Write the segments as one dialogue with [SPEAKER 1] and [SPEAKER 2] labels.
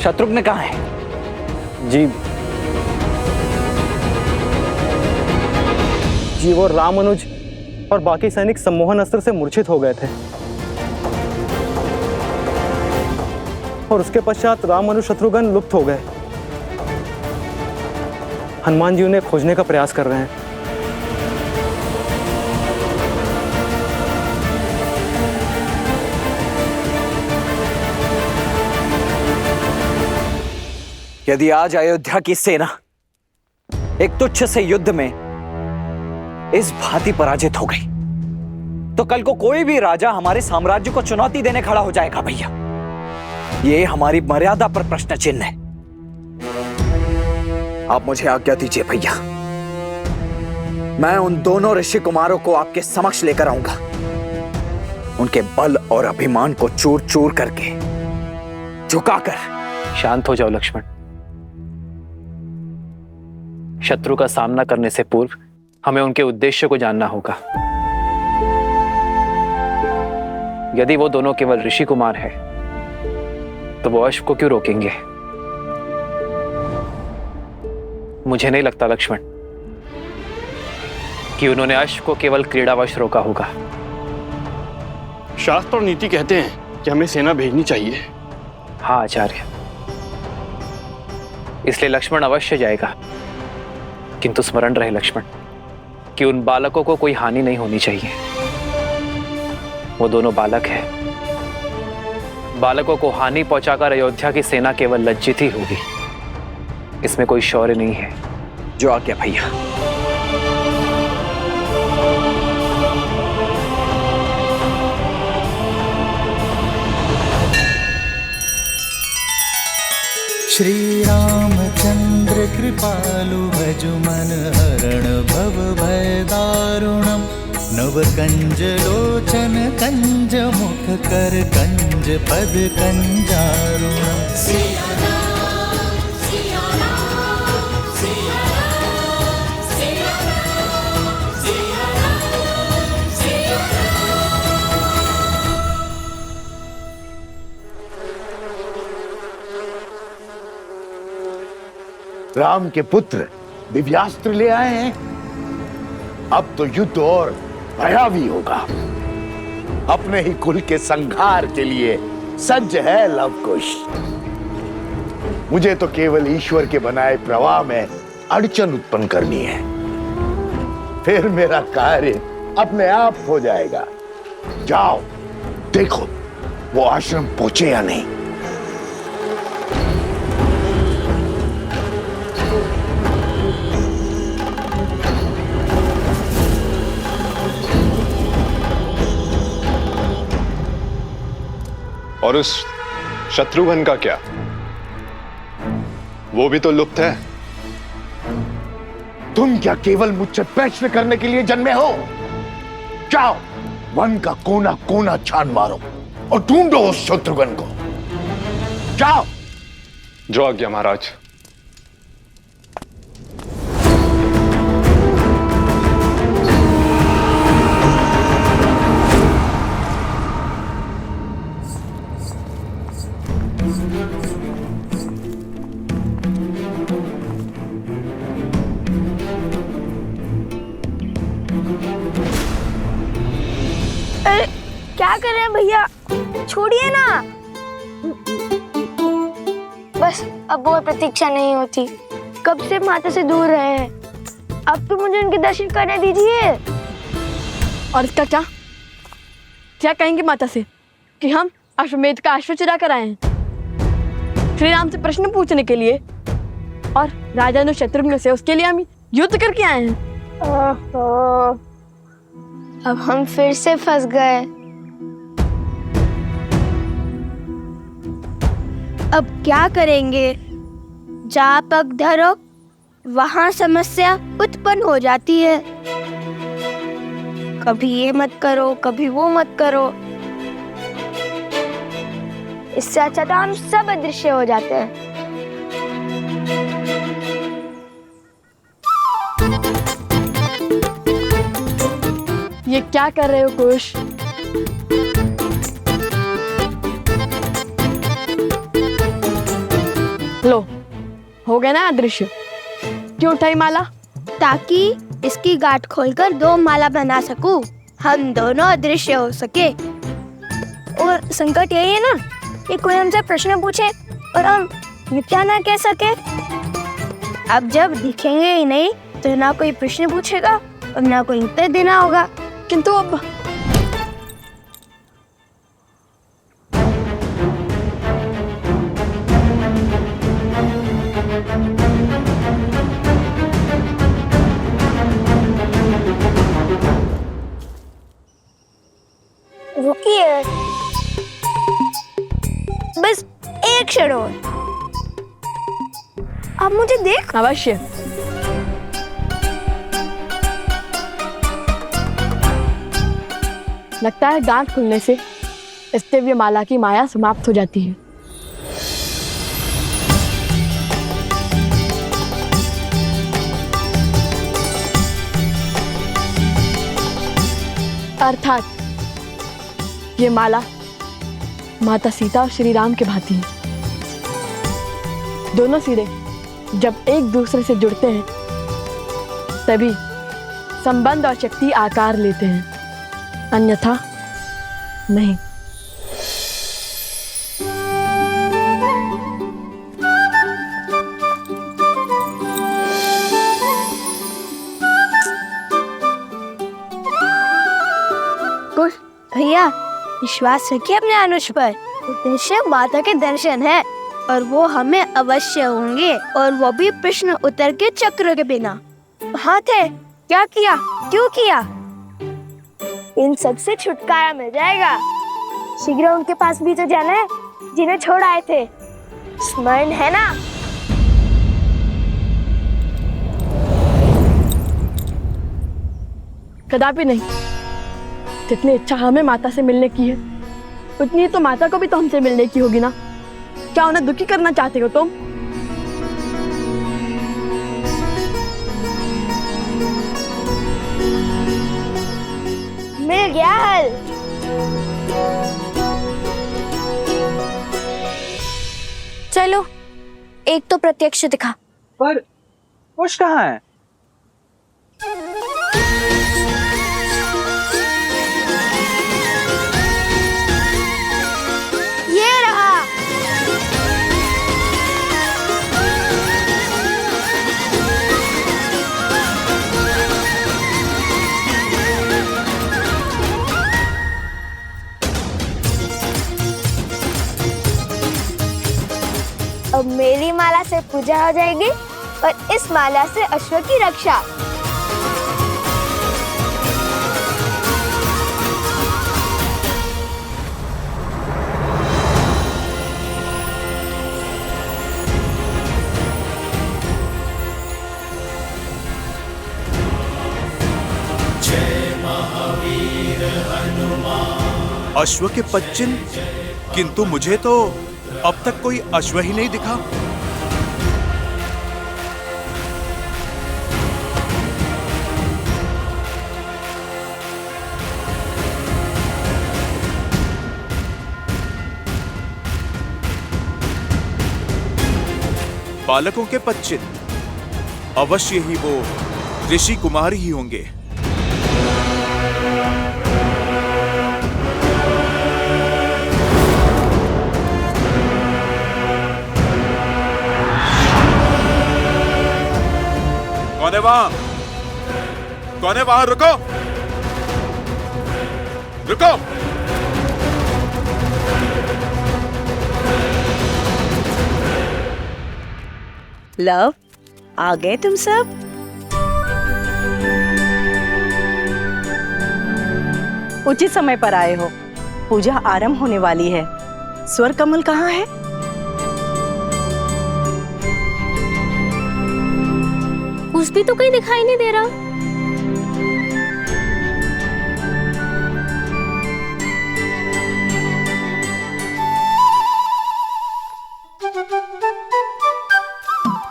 [SPEAKER 1] शत्रुघ्न कहाँ है?
[SPEAKER 2] जी वो रामानुज और बाकी सैनिक सम्मोहन अस्त्र से मूर्छित हो गए थे और उसके पश्चात रामानुज शत्रुघ्न लुप्त हो गए। हनुमान जी उन्हें खोजने का प्रयास कर रहे हैं।
[SPEAKER 1] यदि आज अयोध्या की सेना एक तुच्छ से युद्ध में इस भांति पराजित हो गई तो कल को कोई भी राजा हमारे साम्राज्य को चुनौती देने खड़ा हो जाएगा भैया। ये हमारी मर्यादा पर प्रश्न चिन्ह है। आप मुझे आज्ञा दीजिए भैया, मैं उन दोनों ऋषि कुमारों को आपके समक्ष लेकर आऊंगा। उनके बल और अभिमान को चूर चूर करके झुकाकर।
[SPEAKER 3] शांत हो जाओ लक्ष्मण। शत्रु का सामना करने से पूर्व हमें उनके उद्देश्य को जानना होगा। यदि वो दोनों केवल ऋषि कुमार हैं, तो वो अश्व को क्यों रोकेंगे? मुझे नहीं लगता लक्ष्मण कि उन्होंने अश्व को केवल क्रीड़ावश रोका होगा।
[SPEAKER 4] शास्त्र और नीति कहते हैं कि हमें सेना भेजनी चाहिए।
[SPEAKER 3] हाँ आचार्य, इसलिए लक्ष्मण अवश्य जाएगा, किंतु स्मरण रहे लक्ष्मण कि उन बालकों को कोई हानि नहीं होनी चाहिए। वो दोनों बालक हैं। बालकों को हानि पहुंचाकर अयोध्या की सेना केवल लज्जित ही होगी। इसमें कोई शौर्य नहीं है।
[SPEAKER 1] जो आज्ञा भैया।
[SPEAKER 5] श्री रामचंद्र कृपालु भजु मन हरण भव भय दारुणम नव कंज लोचन कंज मुख कर कंज पद कंजारुणम।
[SPEAKER 6] राम के पुत्र दिव्यास्त्र ले आए हैं। अब तो युद्ध और भयावी होगा। अपने ही कुल के संहार के लिए सज्ज है लवकुश। मुझे तो केवल ईश्वर के बनाए प्रवाह में अड़चन उत्पन्न करनी है, फिर मेरा कार्य अपने आप हो जाएगा। जाओ देखो वो आश्रम पहुंचे या नहीं।
[SPEAKER 7] और उस शत्रुघ्न का क्या? वो भी तो लुप्त है।
[SPEAKER 6] तुम क्या केवल मुझसे प्रश्न करने के लिए जन्मे हो? जाओ वन का कोना कोना छान मारो और ढूंढो उस शत्रुघ्न को। जाओ।
[SPEAKER 7] जो आज्ञा महाराज।
[SPEAKER 8] क्या कर रहे हैं भैया? छोड़िए ना। बस अब वो प्रतीक्षा नहीं होती। कब से माता से दूर रहे हैं, अब तो मुझे उनके दर्शन करने दीजिए।
[SPEAKER 9] और इसका क्या क्या कहेंगे माता से कि हम अश्वमेध का अश्व चुरा कर आए हैं श्री राम से प्रश्न पूछने के लिए, और राजा ने शत्रुघ्न से उसके लिए हम युद्ध करके आए हैं।
[SPEAKER 8] ओहो, अब हम फिर से फंस गए। अब क्या करेंगे? जहाँ पग धरो वहाँ समस्या उत्पन्न हो जाती है। कभी ये मत करो, कभी वो मत करो। इससे अच्छा तो हम सब अदृश्य हो जाते हैं।
[SPEAKER 9] ये क्या कर रहे हो कुश? लो, हो गया ना अदृश्य। क्यों उठाई माला?
[SPEAKER 8] ताकि इसकी गांठ खोलकर 2 माला बना सकूं, हम दोनों अदृश्य हो सके। और संकट यही है ना कि कोई हमसे प्रश्न पूछे और हम मिथ्या ना कह सके। अब जब दिखेंगे ही नहीं तो ना कोई प्रश्न पूछेगा और ना कोई उत्तर देना होगा।
[SPEAKER 9] किंतु अब
[SPEAKER 8] रुकिए, बस एक क्षण और। आप मुझे देख।
[SPEAKER 9] अवश्य। लगता है गांठ खुलने से स्तेव्य माला की माया समाप्त हो जाती है। अर्थात ये माला माता सीता और श्री राम के भांति है। दोनों सिरे जब एक दूसरे से जुड़ते हैं तभी संबंध और शक्ति आकार लेते हैं, अन्यथा नहीं।
[SPEAKER 8] कुछ भैया, विश्वास रखिए अपने अनुज पर। उद्देश्य माता के दर्शन है और वो हमें अवश्य होंगे, और वो भी प्रश्न उत्तर के चक्र के बिना। हाँ थे, क्या किया, क्यों किया, इन सब से छुटकारा मिल जाएगा। शीघ्र उनके पास भी तो जाना है जिन्हें छोड़ आए थे, स्मरण है ना?
[SPEAKER 9] कदापि नहीं। जितनी इच्छा हमें माता से मिलने की है उतनी तो माता को भी तो हमसे मिलने की होगी ना। क्या उन्हें दुखी करना चाहते हो तुम?
[SPEAKER 8] मिल गया हल। चलो, एक तो प्रत्यक्ष दिखा।
[SPEAKER 1] पर कुछ कहाँ है?
[SPEAKER 8] ये रहा। अब मेरी माला से पूजा हो जाएगी और इस माला से अश्व की रक्षा।
[SPEAKER 10] अश्व के 5 चिन्ह, किंतु मुझे तो अब तक कोई अश्व ही नहीं दिखा। बालकों के 5 चिन्ह, अवश्य ही वो ऋषि कुमार ही होंगे। कौन है वहां? कौन है वहां? रुको, रुको।
[SPEAKER 11] लव, आ गए तुम सब? उचित समय पर आए हो। पूजा आरंभ होने वाली है। स्वर कमल कहाँ है?
[SPEAKER 8] कुछ भी तो कहीं दिखाई नहीं दे रहा।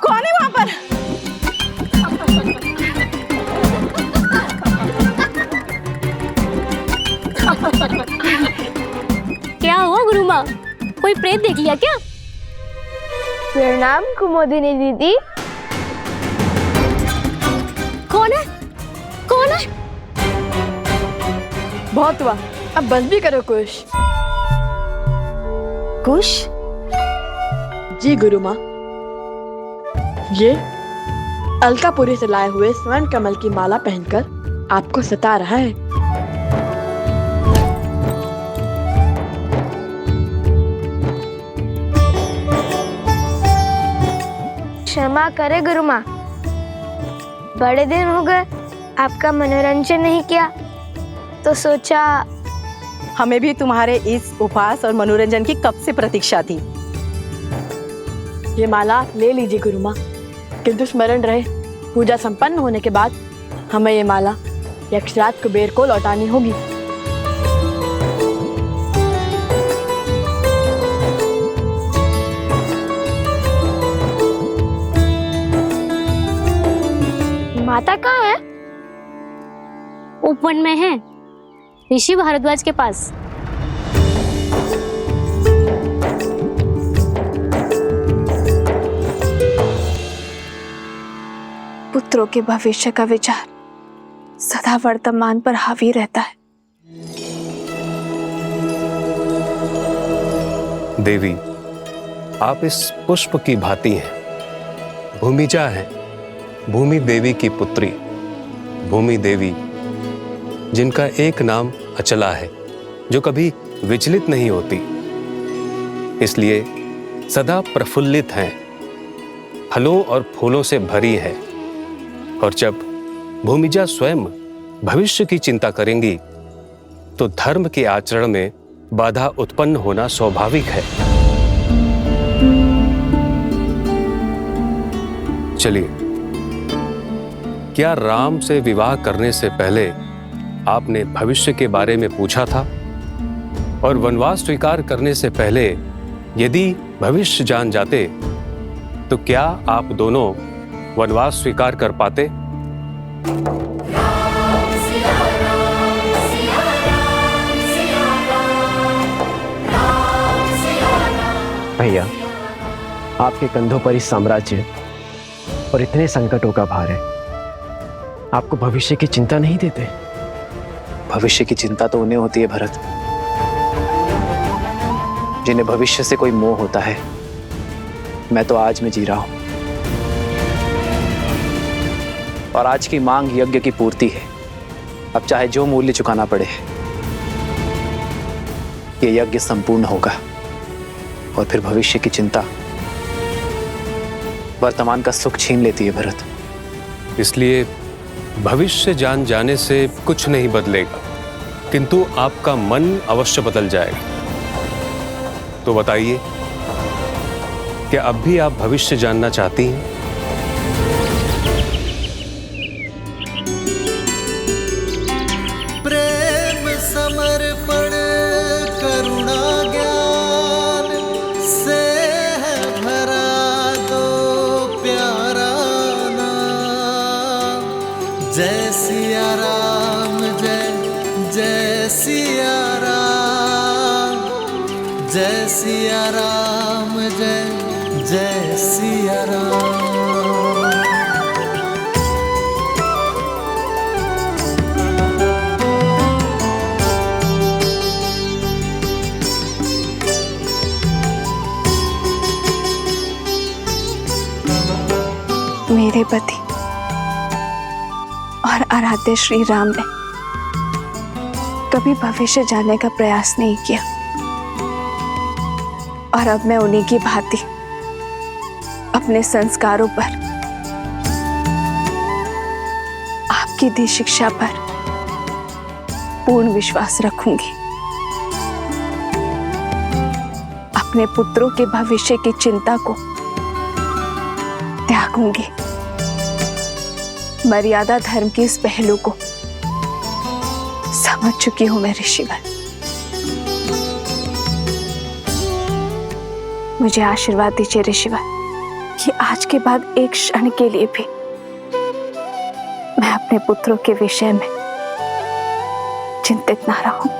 [SPEAKER 11] कौन है वहां पर?
[SPEAKER 8] क्या हुआ गुरु माँ, कोई प्रेत देख लिया क्या? प्रणाम कुमुदिनी दीदी। कौन है? कौन है?
[SPEAKER 9] बहुत हुआ, अब बस भी करो कुश।
[SPEAKER 11] कुश?
[SPEAKER 9] जी गुरु माँ, ये अलकापुरी से लाए हुए स्वर्ण कमल की माला पहनकर आपको सता रहा है।
[SPEAKER 8] क्षमा करे गुरु माँ, बड़े दिन हो गए आपका मनोरंजन नहीं किया, तो सोचा।
[SPEAKER 11] हमें भी तुम्हारे इस उपहास और मनोरंजन की कब से प्रतीक्षा थी।
[SPEAKER 9] ये माला ले लीजिए गुरु माँ, किंतु स्मरण रहे पूजा संपन्न होने के बाद हमें ये माला यक्षराज कुबेर को लौटानी होगी।
[SPEAKER 8] माता कहाँ है?
[SPEAKER 12] उपवन में है, ऋषि भारद्वाज के पास।
[SPEAKER 13] पुत्रों के भविष्य का विचार सदा वर्तमान पर हावी रहता है।
[SPEAKER 14] देवी, आप इस पुष्प की भांति हैं। भूमिजा है, भूमि देवी की पुत्री। भूमि देवी जिनका एक नाम अचला है, जो कभी विचलित नहीं होती, इसलिए सदा प्रफुल्लित हैं, फलों और फूलों से भरी है। और जब भूमिजा स्वयं भविष्य की चिंता करेंगी तो धर्म के आचरण में बाधा उत्पन्न होना स्वाभाविक है। चलिए, क्या राम से विवाह करने से पहले आपने भविष्य के बारे में पूछा था? और वनवास स्वीकार करने से पहले यदि भविष्य जान जाते तो क्या आप दोनों वनवास स्वीकार कर पाते?
[SPEAKER 15] भैया, आपके कंधों पर इस साम्राज्य और इतने संकटों का भार है, आपको भविष्य की चिंता नहीं देते?
[SPEAKER 3] भविष्य की चिंता तो उन्हें होती है भरत, जिन्हें भविष्य से कोई मोह होता है। मैं तो आज में जी रहा हूं, और आज की मांग यज्ञ की पूर्ति है। अब चाहे जो मूल्य चुकाना पड़े, ये यज्ञ संपूर्ण होगा, और फिर भविष्य की चिंता वर्तमान का सुख छीन लेती है भरत।
[SPEAKER 14] इसलिए भविष्य जान जाने से कुछ नहीं बदलेगा, किंतु आपका मन अवश्य बदल जाएगा। तो बताइए, क्या अब भी आप भविष्य जानना चाहती हैं?
[SPEAKER 5] प्रेम समर्पण करुणा ज्ञान से है भरा दो प्यारा नाम। जय सिया राम, जय जय सिया राम, जय सिया राम, जय जय सिया राम।
[SPEAKER 13] मेरे पति और आराध्य श्री राम ने कभी भविष्य जानने का प्रयास नहीं किया, और अब मैं उन्हीं की भांति अपने संस्कारों पर, आपकी दी शिक्षा पर पूर्ण विश्वास रखूंगी। अपने पुत्रों के भविष्य की चिंता को त्यागूंगी। मर्यादा धर्म की इस पहलू को समझ चुकी हूं मैं ऋषिवर। मुझे आशीर्वाद दीजिए ऋषिवर कि आज के बाद एक क्षण के लिए भी मैं अपने पुत्रों के विषय में चिंतित ना रहूं।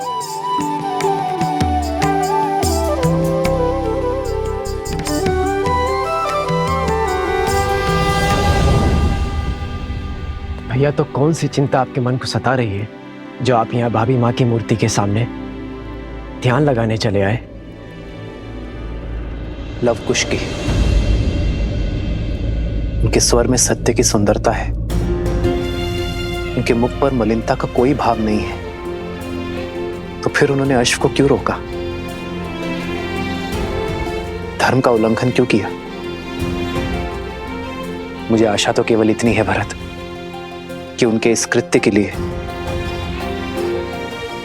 [SPEAKER 15] भैया तो कौन सी चिंता आपके मन को सता रही है जो आप यहाँ भाभी माँ की मूर्ति के सामने ध्यान लगाने चले आए?
[SPEAKER 3] लव कुश की। उनके स्वर में सत्य की सुंदरता है, उनके मुख पर मलिनता का कोई भाव नहीं है, तो फिर उन्होंने अश्व को क्यों रोका? धर्म का उल्लंघन क्यों किया? मुझे आशा तो केवल इतनी है भरत कि उनके इस कृत्य के लिए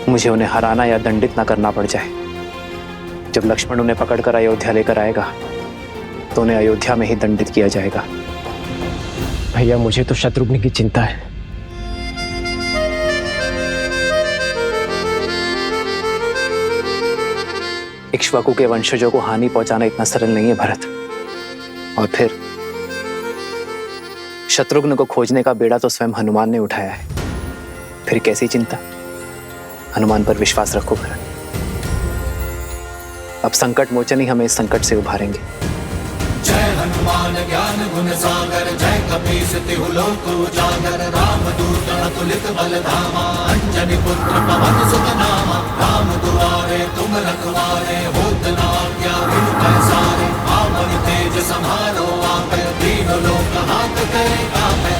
[SPEAKER 3] मुझे उन्हें हराना या दंडित ना करना पड़ जाए। जब लक्ष्मण उन्हें पकड़कर अयोध्या लेकर आएगा तो उन्हें अयोध्या में ही दंडित किया जाएगा।
[SPEAKER 15] भैया मुझे तो शत्रुघ्न की चिंता है।
[SPEAKER 3] इक्ष्वाकु के वंशजों को हानि पहुंचाना इतना सरल नहीं है भरत। और फिर शत्रुघ्न को खोजने का बेड़ा तो स्वयं हनुमान ने उठाया है, फिर कैसी चिंता? हनुमान पर विश्वास रखो भरत। अब संकट मोचन ही हमें इस संकट से उभारेंगे।
[SPEAKER 5] जय हनुमान ज्ञान गुण सागर, जय कपीस तिहु लोक उजागर, रामदूत अतुलित बल धामा, अंजनी पुत्र पवन सुत नामा, राम दुआरे तुम रखवारे, होत न आज्ञा बिनु पैसारे, आपन तेज समारो आपे, दीन लोक हाथ करे कापे।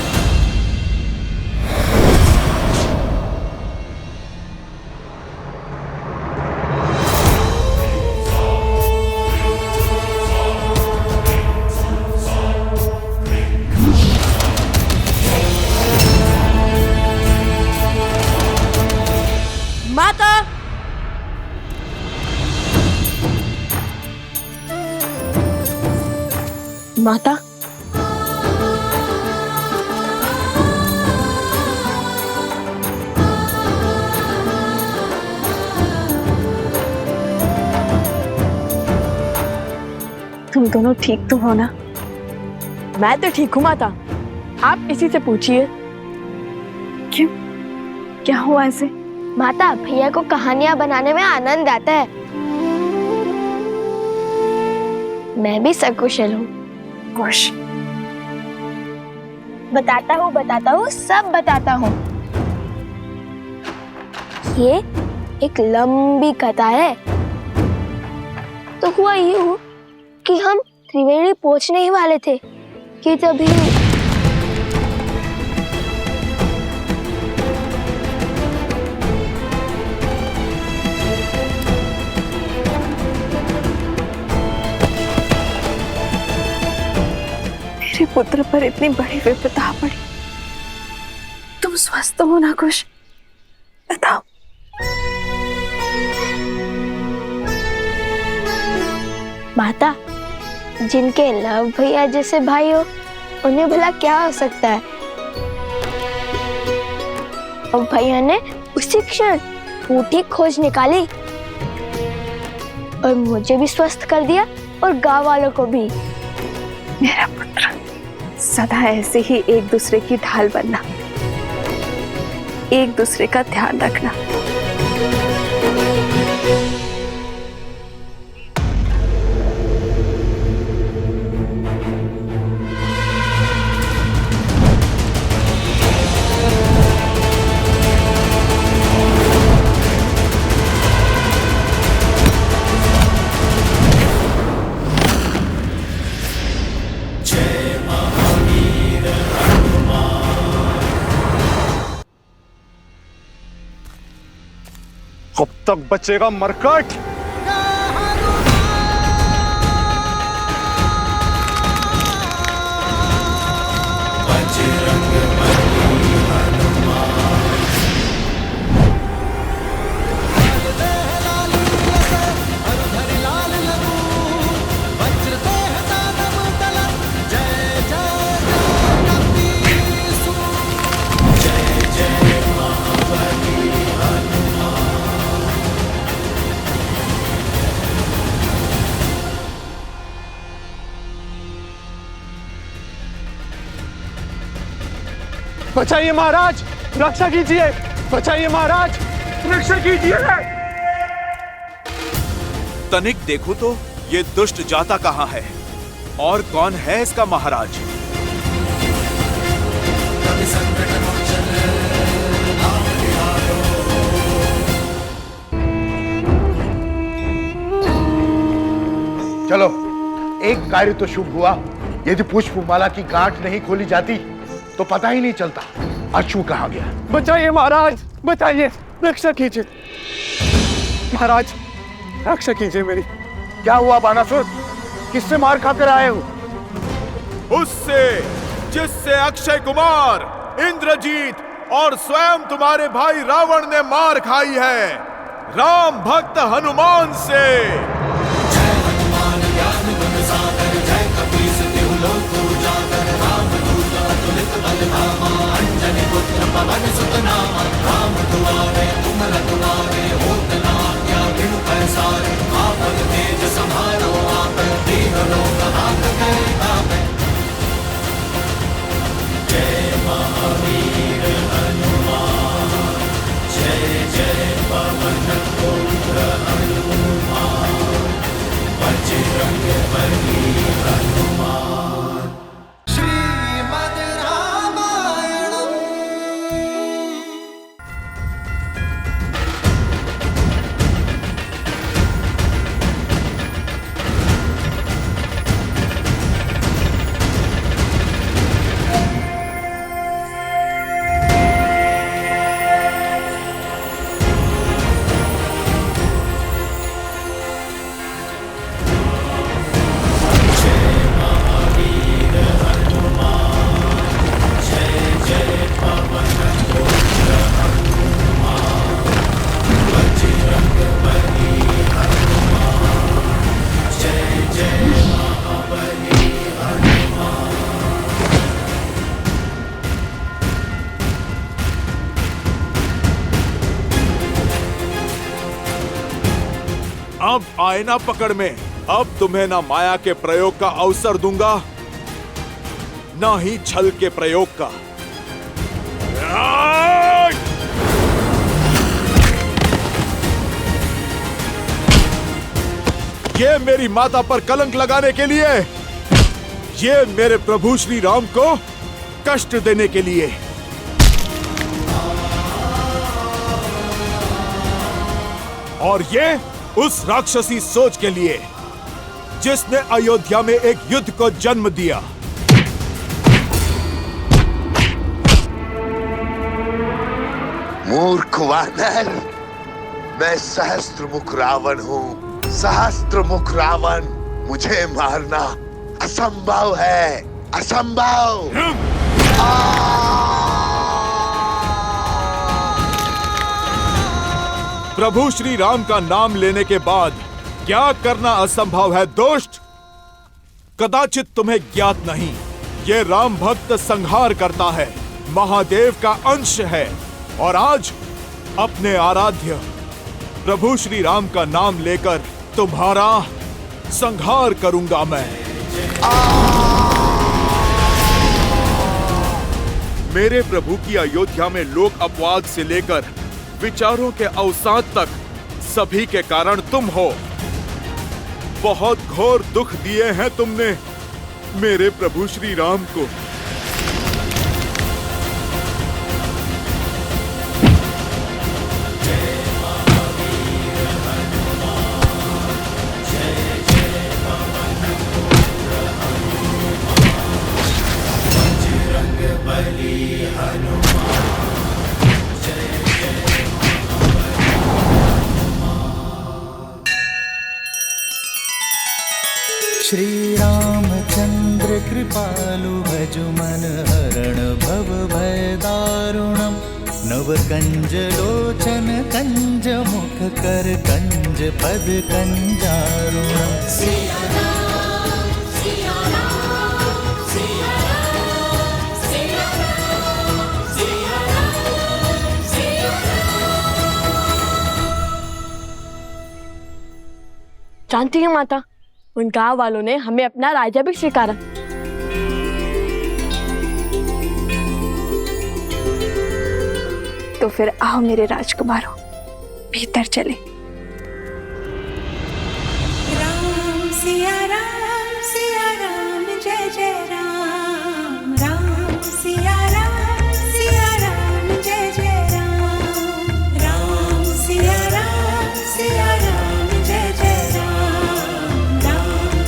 [SPEAKER 9] माता! माता?
[SPEAKER 13] तुम दोनों ठीक तो हो ना?
[SPEAKER 9] मैं तो ठीक हूँ माता, आप इसी से पूछिए।
[SPEAKER 13] क्यों, क्या हुआ ऐसे?
[SPEAKER 8] माता, भैया को कहानियां बनाने में आनंद आता है। मैं भी सकुशल हूँ।
[SPEAKER 13] खुश।
[SPEAKER 8] बताता हूँ, सब बताता हूँ। ये एक लंबी कथा है। तो हुआ यूं कि हम त्रिवेणी पहुंचने ही वाले थे कि तभी
[SPEAKER 13] मेरे पुत्र पर इतनी बड़ी विपदा पड़ी। तुम स्वस्थ हो ना कुश? बताओ।
[SPEAKER 8] माता, जिनके लव भैया जैसे भाई हो उन्हें भला क्या हो सकता है? और भैया ने उसी क्षण बूटी खोज निकाली और मुझे भी स्वस्थ कर दिया और गांव वालों को भी।
[SPEAKER 13] मेरा पुत्र, सदा ऐसे ही एक दूसरे की ढाल बनना, एक दूसरे का ध्यान रखना।
[SPEAKER 7] कब तक बचेगा मरकट?
[SPEAKER 2] बचाइए महाराज, रक्षा कीजिए। बचाइए महाराज, रक्षा कीजिए।
[SPEAKER 10] तनिक देखो तो ये दुष्ट जाता कहाँ है और कौन है इसका महाराज?
[SPEAKER 5] संकट मोचन
[SPEAKER 6] चलो, एक कार्य तो शुभ हुआ। यदि पुष्पमाला की गांठ नहीं खोली जाती तो पता ही नहीं चलता अश्व कहाँ गया।
[SPEAKER 2] बचाइए महाराज, बचाइए, रक्षा कीजिए महाराज, रक्षा कीजिए मेरी।
[SPEAKER 6] क्या हुआ बानासुर? किससे मार खाकर आए हो?
[SPEAKER 10] उससे जिससे अक्षय कुमार, इंद्रजीत और स्वयं तुम्हारे भाई रावण ने मार खाई है, राम भक्त हनुमान से।
[SPEAKER 5] जय हनुमान ज्ञान गुण सागर, जय कपीस तिहु लोक उजागर, रामदूत अतुलित बल धामा, अंजनी पुत्र पवन सुत नामा, राम दुआरे तुम रखवारे, होत न आज्ञा बिनु पैसारे, आपन तेज समारो आप, दीनों का हाथ है तापे। जय महावीर हनुमान, जय जय पवन पुत्र हनुमान, बजरंग बली हनुमान। श्रीमद् रामायणम्।
[SPEAKER 10] अब आईना पकड़ में। अब तुम्हें ना माया के प्रयोग का अवसर दूंगा, ना ही छल के प्रयोग का। ये मेरी माता पर कलंक लगाने के लिए, ये मेरे प्रभु श्री राम को कष्ट देने के लिए। और ये उस राक्षसी सोच के लिए जिसने अयोध्या में एक युद्ध को जन्म दिया।
[SPEAKER 6] मूर्ख वानर, मैं सहस्त्रमुख रावण हूँ। सहस्त्रमुख रावण, मुझे मारना असंभव है, असंभव।
[SPEAKER 10] प्रभु श्री राम का नाम लेने के बाद क्या करना असंभव है दुष्ट? कदाचित तुम्हें ज्ञात नहीं, ये राम भक्त संहार करता है, महादेव का अंश है। और आज अपने आराध्य प्रभु श्री राम का नाम लेकर तुम्हारा संहार करूंगा मैं। मेरे प्रभु की अयोध्या में लोक अपवाद से लेकर विचारों के अवसाद तक सभी के कारण तुम हो। बहुत घोर दुख दिए हैं तुमने मेरे प्रभु श्री राम को।
[SPEAKER 5] श्री रामचंद्र कृपालु भजु मन हरण भव भय दारुणम, नव कंज लोचन कंज मुख कर कंज पद कंजारुणम। सिया राम, सिया राम, सिया राम, सिया राम, सिया राम, सिया राम।
[SPEAKER 9] जानती है माता, उन गांव वालों ने हमें अपना राजा भी स्वीकारा।
[SPEAKER 13] तो फिर आओ मेरे राजकुमारों, भीतर चले।
[SPEAKER 16] राम सिया राम जय जय राम, राम सिया राम जय जय राम, राम सिया राम जय जय राम, राम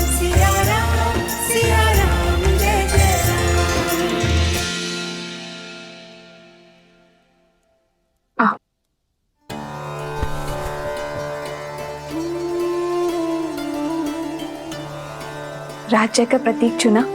[SPEAKER 13] राज्य का प्रतीक चुना।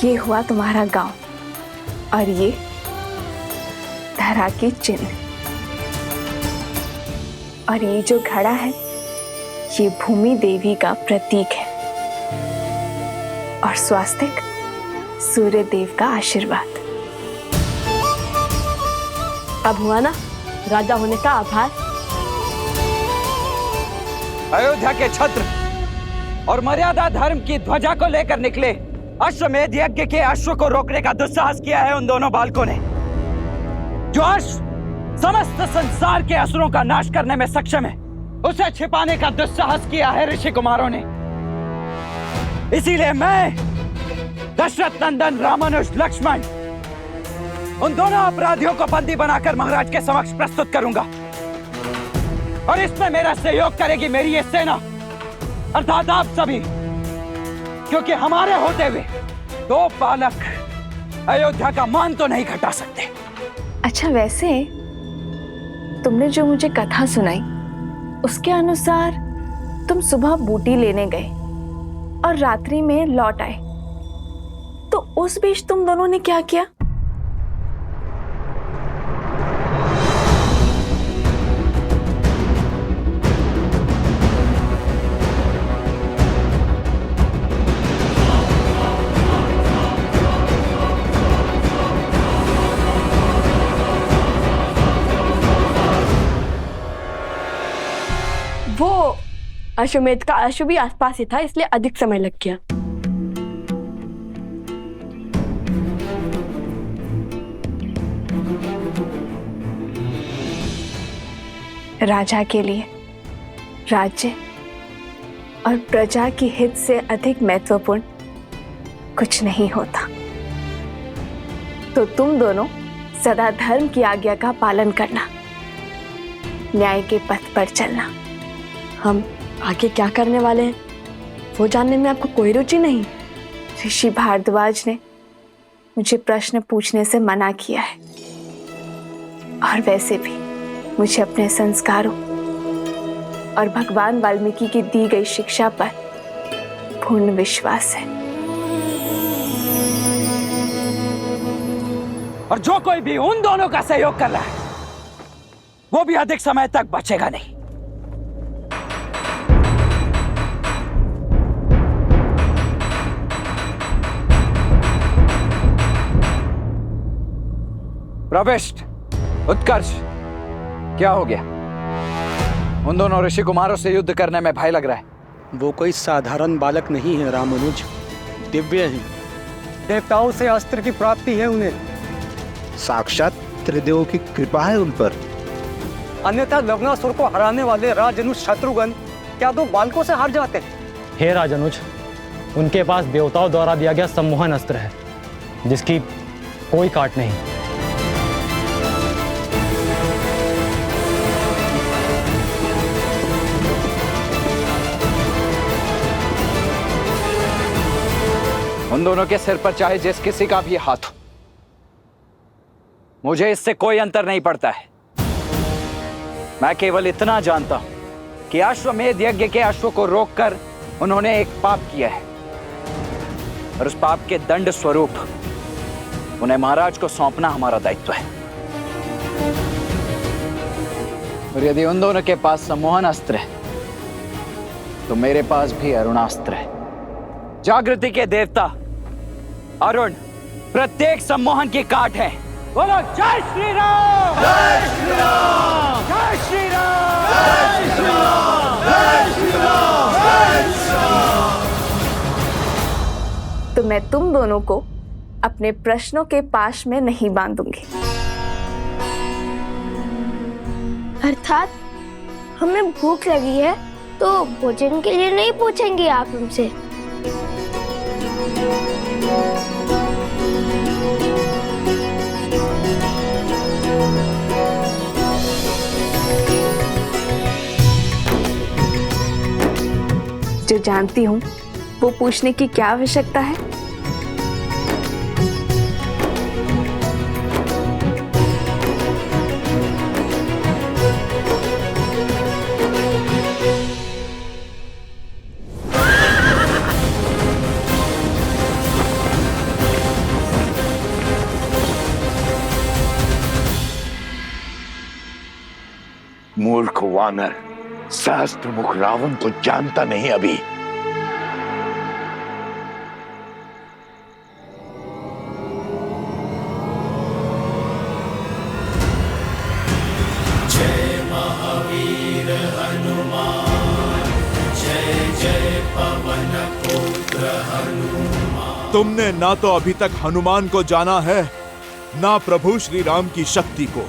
[SPEAKER 13] ये हुआ तुम्हारा गांव और ये धरा के चिन्ह, और ये जो घड़ा है ये भूमि देवी का प्रतीक है, और स्वास्तिक सूर्य देव का आशीर्वाद।
[SPEAKER 9] अब हुआ ना राजा होने का आभार।
[SPEAKER 1] अयोध्या के छत्र और मर्यादा धर्म की ध्वजा को लेकर निकले अश्वमेध यज्ञ के अश्व को रोकने का दुस्साहस किया है उन दोनों बालकों ने। जो अश्व समस्त संसार के असुरों का नाश करने में सक्षम है, उसे छिपाने का दुस्साहस किया है ऋषि कुमारों ने। इसीलिए मैं दशरथ नंदन रामानुज लक्ष्मण उन दोनों अपराधियों को बंदी बनाकर महाराज के समक्ष प्रस्तुत करूंगा, और इसमें मेरा सहयोग करेगी मेरी ये सेना अर्थात आप सभी, क्योंकि हमारे होते हुए दो बालक अयोध्या का मान तो नहीं घटा सकते।
[SPEAKER 13] अच्छा, वैसे तुमने जो मुझे कथा सुनाई उसके अनुसार तुम सुबह बूटी लेने गए और रात्रि में लौट आए, तो उस बीच तुम दोनों ने क्या किया?
[SPEAKER 9] वो अश्वमेध का अश्व भी आसपास ही था, इसलिए अधिक समय लग गया।
[SPEAKER 13] राजा के लिए राज्य और प्रजा की हित से अधिक महत्वपूर्ण कुछ नहीं होता। तो तुम दोनों सदा धर्म की आज्ञा का पालन करना, न्याय के पथ पर चलना।
[SPEAKER 9] हम आगे क्या करने वाले हैं वो जानने में आपको कोई रुचि नहीं?
[SPEAKER 13] ऋषि भारद्वाज ने मुझे प्रश्न पूछने से मना किया है, और वैसे भी मुझे अपने संस्कारों और भगवान वाल्मीकि की दी गई शिक्षा पर पूर्ण विश्वास है।
[SPEAKER 1] और जो कोई भी उन दोनों का सहयोग कर रहा है वो भी अधिक समय तक बचेगा नहीं। प्रविष्ट, उत्कर्ष, क्या हो गया? उन दोनों ऋषि कुमारों से युद्ध करने में भय लग रहा है।
[SPEAKER 2] वो कोई साधारण बालक नहीं है रामानुज, दिव्य है। देवताओं से अस्त्र की प्राप्ति है उन्हें।
[SPEAKER 7] साक्षात त्रिदेवों की कृपा है उन पर।
[SPEAKER 2] अन्यथा लवणासुर को हराने वाले राजनुज शत्रुघ्न क्या दो बालकों से हार जाते हैं?
[SPEAKER 17] हे राजनुज, उनके पास देवताओं द्वारा दिया गया सम्मोहन अस्त्र है जिसकी कोई काट नहीं।
[SPEAKER 1] उन दोनों के सिर पर चाहे जिस किसी का भी हाथ हो, मुझे इससे कोई अंतर नहीं पड़ता है। मैं केवल इतना जानता हूं कि अश्वमेध यज्ञ के अश्व को रोककर उन्होंने एक पाप किया है, और उस पाप के दंड स्वरूप उन्हें महाराज को सौंपना हमारा दायित्व है। और यदि उन दोनों के पास सम्मोहन अस्त्र है तो मेरे पास भी अरुणास्त्र है। जागृति के देवता अरुण प्रत्येक सम्मोहन की काट है। बोलो जय श्री राम, जय श्री राम, जय श्री राम, जय श्री राम, जय श्री राम, जय श्री राम।
[SPEAKER 13] तो मैं तुम दोनों को अपने प्रश्नों के पाश में नहीं बांधूंगी।
[SPEAKER 8] अर्थात हमें भूख लगी है तो भोजन के लिए नहीं पूछेंगे आप हमसे।
[SPEAKER 13] जो जानती हूँ वो पूछने की क्या आवश्यकता है।
[SPEAKER 6] मूर्ख वानर, सहस्त्र मुख रावण को जानता नहीं अभी।
[SPEAKER 5] जय महावीर हनुमान, जय जय पवन पुत्र हनुमान।
[SPEAKER 10] तुमने ना तो अभी तक हनुमान को जाना है, ना प्रभु श्री राम की शक्ति को।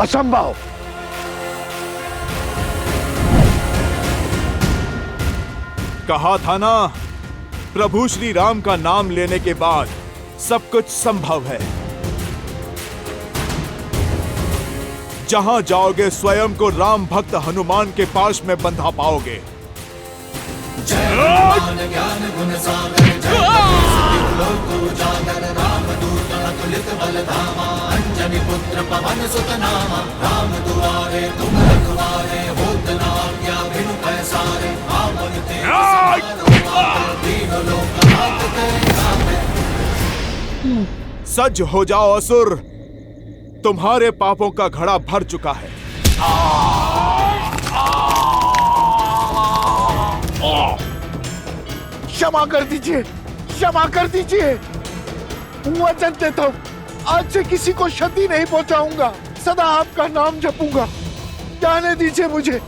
[SPEAKER 6] असंभव।
[SPEAKER 10] कहा था ना, प्रभु श्री राम का नाम लेने के बाद सब कुछ संभव है। जहां जाओगे स्वयं को राम भक्त हनुमान के पास में बंधा पाओगे।
[SPEAKER 5] जय हनुमान ज्ञान गुण सागर, जय कपीस लोक उजागर, रामदूत अतुलित बल धामा, अंजनी पुत्र पवन सुत नामा। राम दुआरे तुम रखवारे, होत न आज्ञा बिनु पैसारे। आपन तेज समारो, दीन लोक हाथ तेरे नामे।
[SPEAKER 10] सज हो जाओ असुर, तुम्हारे पापों का घड़ा भर चुका है।
[SPEAKER 6] क्षमा कर दीजिए, क्षमा कर दीजिए। वचन देता हूं, आज से किसी को क्षति नहीं पहुंचाऊंगा, सदा आपका नाम जपूंगा। जाने दीजिए मुझे,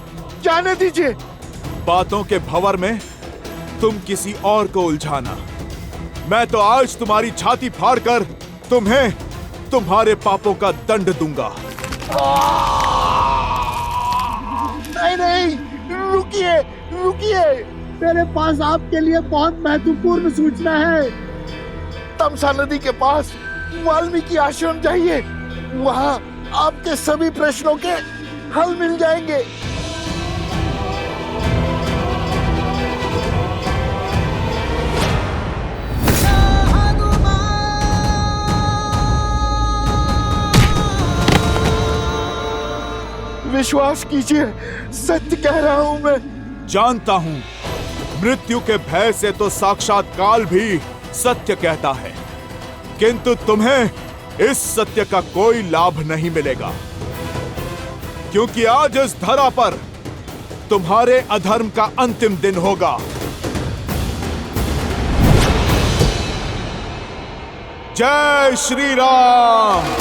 [SPEAKER 6] जाने दीजिए।
[SPEAKER 10] बातों के भंवर में तुम किसी और को उलझाना। मैं तो आज तुम्हारी छाती फाड़कर तुम्हें तुम्हारे पापों का दंड दूंगा।
[SPEAKER 6] नहीं नहीं, रुकिए रुकिए, मेरे पास आपके लिए बहुत महत्वपूर्ण सूचना है। तमसा नदी के पास वाल्मीकि आश्रम जाइए, वहां आपके सभी प्रश्नों के हल मिल जाएंगे। विश्वास कीजिए, सत्य कह रहा हूं मैं।
[SPEAKER 10] जानता हूं, मृत्यु के भय से तो साक्षात काल भी सत्य कहता है, किंतु तुम्हें इस सत्य का कोई लाभ नहीं मिलेगा, क्योंकि आज इस धरा पर तुम्हारे अधर्म का अंतिम दिन होगा। जय श्री राम।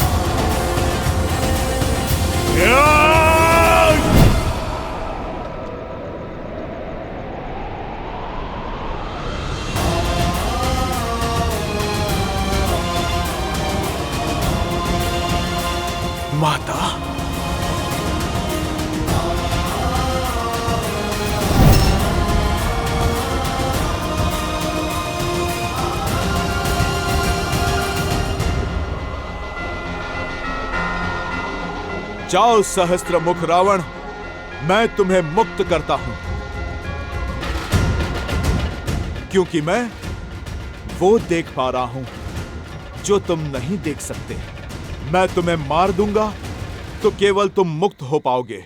[SPEAKER 10] माता, जाओ सहस्त्र मुख रावण, मैं तुम्हें मुक्त करता हूं, क्योंकि मैं वो देख पा रहा हूं जो तुम नहीं देख सकते। मैं तुम्हें मार दूंगा तो केवल तुम मुक्त हो पाओगे,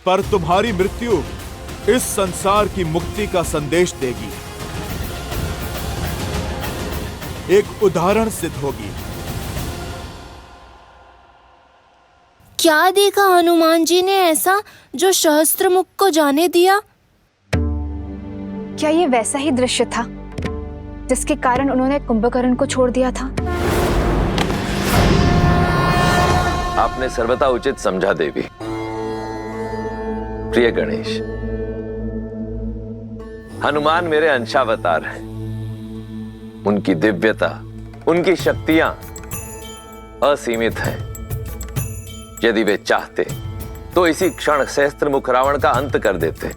[SPEAKER 10] पर तुम्हारी मृत्यु इस संसार की मुक्ति का संदेश देगी, एक उदाहरण सिद्ध होगी।
[SPEAKER 18] क्या देखा हनुमान जी ने ऐसा जो सहस्त्रमुख को जाने दिया?
[SPEAKER 13] क्या ये वैसा ही दृश्य था जिसके कारण उन्होंने कुंभकर्ण को छोड़ दिया था?
[SPEAKER 19] आपने सर्वथा उचित समझा देवी। प्रिय गणेश, हनुमान मेरे अंशावतार हैं। उनकी दिव्यता, उनकी शक्तियां असीमित हैं। यदि वे चाहते तो इसी क्षण सहस्त्रमुख रावण का अंत कर देते,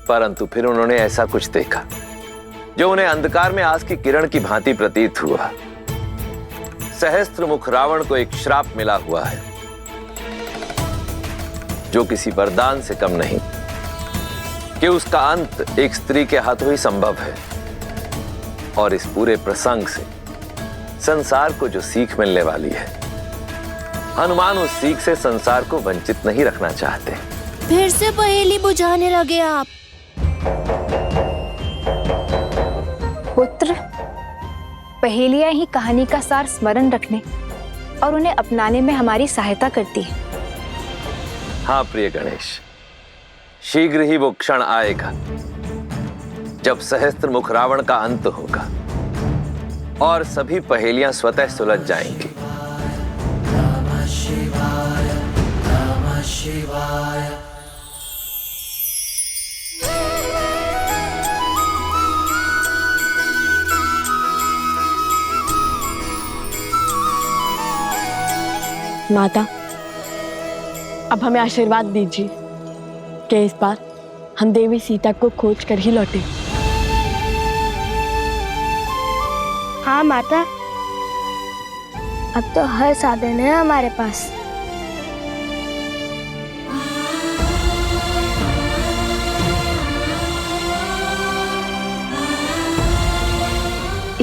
[SPEAKER 19] परंतु फिर उन्होंने ऐसा कुछ देखा जो उन्हें अंधकार में आज की किरण की भांति प्रतीत हुआ। सहस्त्रमुख रावण को एक श्राप मिला हुआ है जो किसी वरदान से कम नहीं, कि उसका अंत एक स्त्री के हाथों ही संभव है। और इस पूरे प्रसंग से संसार को जो सीख मिलने वाली है, हनुमान उस सीख से संसार को वंचित नहीं रखना चाहते।
[SPEAKER 18] फिर से पहेली बुझाने लगे आप।
[SPEAKER 13] पुत्र, पहेलियां ही कहानी का सार स्मरण रखने और उन्हें अपनाने में हमारी सहायता करती है।
[SPEAKER 19] हाँ प्रिय गणेश, शीघ्र ही वो क्षण आएगा जब सहस्त्रमुख रावण का अंत होगा और सभी पहेलियां स्वतः सुलझ जाएंगी।
[SPEAKER 5] नमः शिवाय, नमः शिवाय।
[SPEAKER 9] माता, अब हमें आशीर्वाद दीजिए कि इस बार हम देवी सीता को खोज कर ही लौटे।
[SPEAKER 8] हाँ माता, अब तो हर साधन है हमारे पास।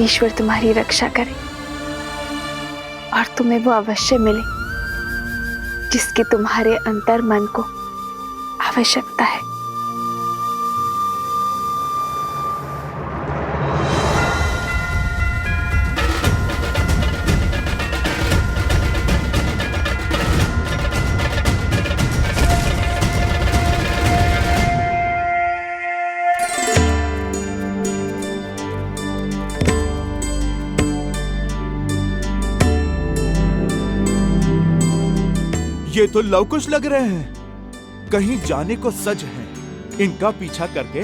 [SPEAKER 13] ईश्वर तुम्हारी रक्षा करे और तुम्हें वो अवश्य मिले जिसकी तुम्हारे अंतर मन को आवश्यकता है।
[SPEAKER 10] ये तो लवकुश लग रहे हैं, कहीं जाने को सज हैं। इनका पीछा करके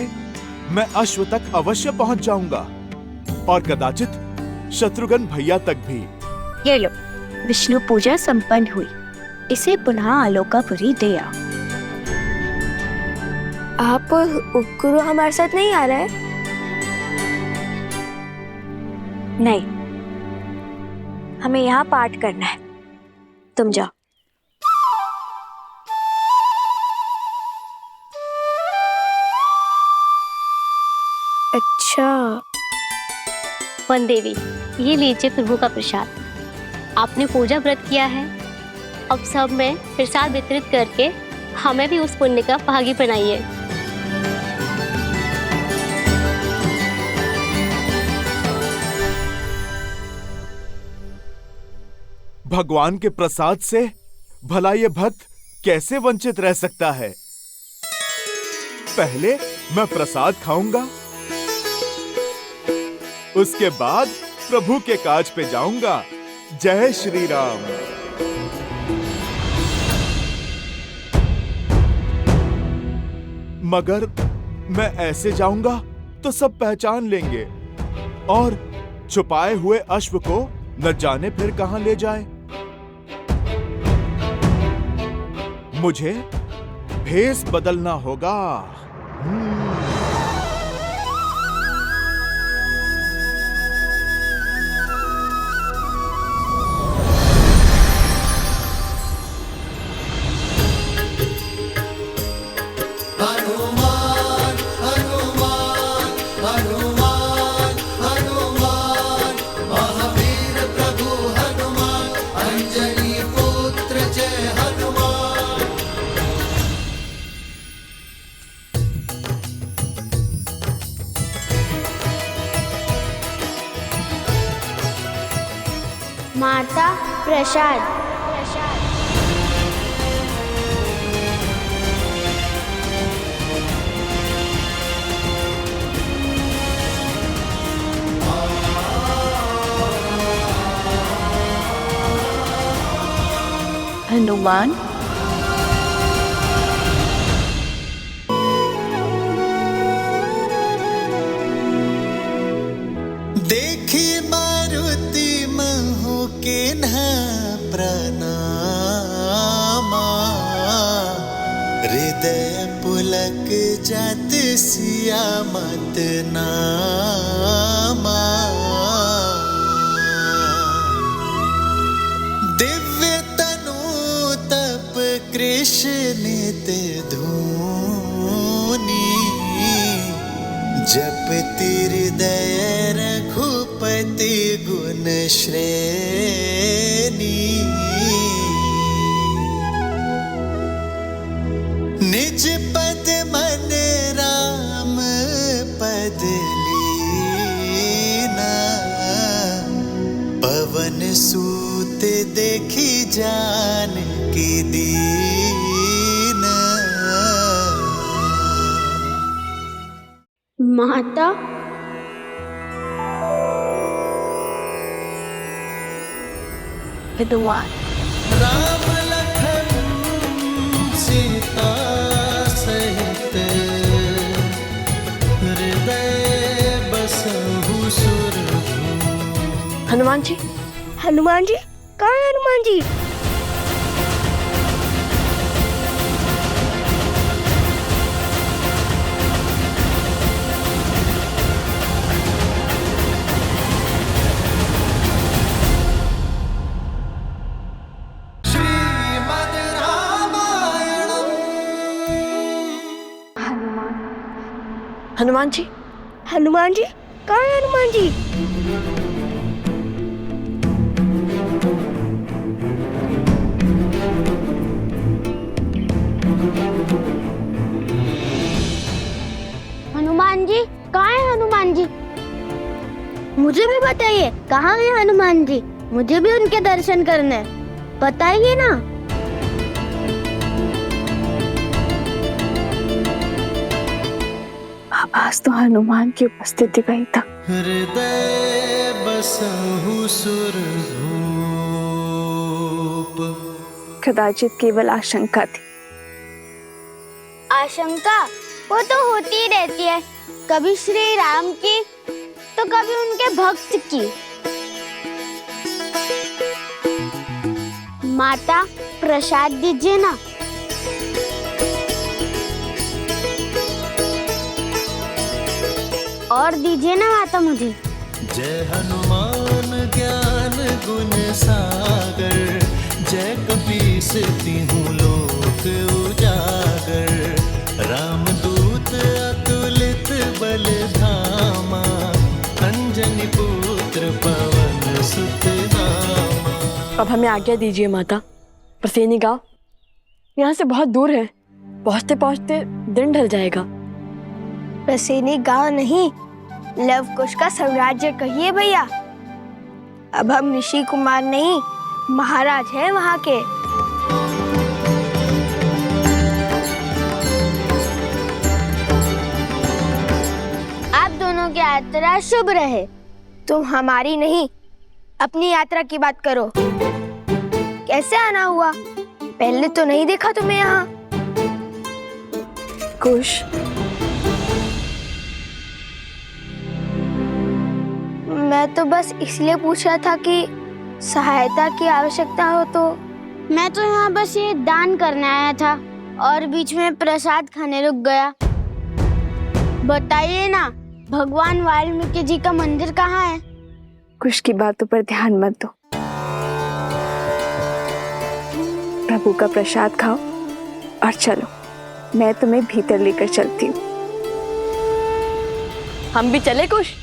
[SPEAKER 10] मैं अश्व तक अवश्य पहुंच जाऊंगा और कदाचित शत्रुघ्न भैया तक भी।
[SPEAKER 8] ये लो, विष्णु पूजा संपन्न हुई, इसे पुनः आलोकापुरी दे आओ। आप उपगुरु हमारे साथ नहीं आ रहे?
[SPEAKER 13] नहीं, हमें यहाँ पाठ करना है, तुम जाओ।
[SPEAKER 8] अच्छा।
[SPEAKER 12] वन देवी, ये लीजिए प्रभु का प्रसाद। आपने पूजा व्रत किया है, अब सब में प्रसाद वितरित करके हमें भी उस पुण्य का भागी बनाइए।
[SPEAKER 10] भगवान के प्रसाद से भला ये भक्त कैसे वंचित रह सकता है? पहले मैं प्रसाद खाऊंगा, उसके बाद प्रभु के काज पे जाऊंगा। जय श्री राम। मगर मैं ऐसे जाऊंगा तो सब पहचान लेंगे और छुपाए हुए अश्व को न जाने फिर कहां ले जाए। मुझे भेष बदलना होगा।
[SPEAKER 5] हनुमान हनुमान हनुमान हनुमान, महावीर प्रभु हनुमान, अंजनी पुत्र जय हनुमान।
[SPEAKER 8] माता प्रसाद।
[SPEAKER 11] हनुमान,
[SPEAKER 5] देखी मारुति महु के न प्रणामा, लग जात सिया मत नामा। दिव्य तनु तप कृष्ण ते धूनी, जप हृदय रघुपति गुण श्रेणी। निज पद मन राम पद लीना, पवन सूत देखी जान की दीना।
[SPEAKER 8] माता,
[SPEAKER 5] राम लखन सीता सहित, हृदय बसहु सुरभूप।
[SPEAKER 9] हनुमान जी,
[SPEAKER 8] हनुमान जी, कहाँ है हनुमान जी?
[SPEAKER 9] हनुमान जी,
[SPEAKER 8] हनुमान जी, कहाँ है हनुमान जी? हनुमान जी, कहाँ है हनुमान जी? मुझे भी बताइए, कहाँ है हनुमान जी? मुझे भी उनके दर्शन करने हैं, बताइए ना।
[SPEAKER 13] आज तो हनुमान की उपस्थिति वही था।
[SPEAKER 5] हृदय बसहु सुरभूप।
[SPEAKER 13] कदाचित केवल आशंका थी।
[SPEAKER 8] आशंका वो तो होती ही रहती है, कभी श्री राम की तो कभी उनके भक्त की। माता, प्रसाद दीजिए ना। और दीजिए ना माता मुझे।
[SPEAKER 5] जय हनुमान ज्ञान गुण सागर, जय कपीस तिहु लोक उजागर। रामदूत अतुलित बल धामा, अंजनी पुत्र पवन सुत नामा।
[SPEAKER 9] अब हमें आज्ञा दीजिए माता। प्रसेनी गांव यहाँ से बहुत दूर है, पहुँचते पहुँचते दिन ढल जाएगा।
[SPEAKER 8] प्रसेनी गांव नहीं, लव कुश का साम्राज्य कहिए भैया। अब हम ऋषि कुमार नहीं, महाराज हैं वहाँ के। आप दोनों की यात्रा शुभ रहे। तुम हमारी नहीं, अपनी यात्रा की बात करो। कैसे आना हुआ? पहले तो नहीं देखा तुम्हें यहाँ।
[SPEAKER 13] कुश,
[SPEAKER 8] मैं तो बस इसलिए पूछ रहा था कि सहायता की आवश्यकता हो तो। मैं तो यहाँ बस ये दान करने आया था और बीच में प्रसाद खाने रुक गया। बताइए ना, भगवान वाल्मीकि जी का मंदिर कहाँ है?
[SPEAKER 13] कुश की बातों पर ध्यान मत दो। प्रभु का प्रसाद खाओ और चलो, मैं तुम्हें भीतर लेकर चलती हूँ।
[SPEAKER 9] हम भी चले कुश?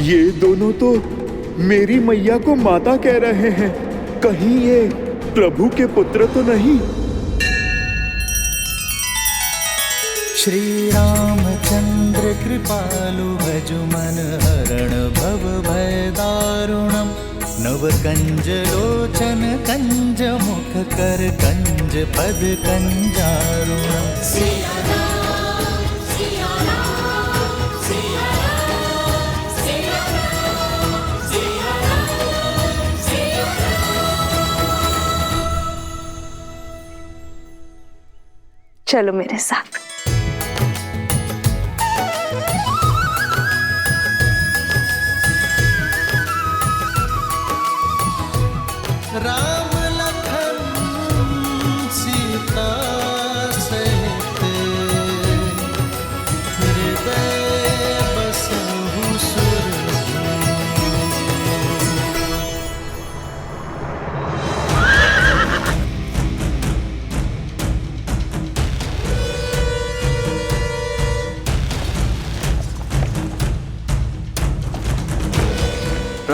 [SPEAKER 10] ये दोनों तो मेरी मैया को माता कह रहे हैं, कहीं ये प्रभु के पुत्र तो नहीं?
[SPEAKER 5] श्री रामचंद्र कृपालु भजु मन हरण भव भय दारुणम। नव कंज लोचन कंज मुख कर कंज पद कंजारुणम।
[SPEAKER 13] चलो मेरे साथ।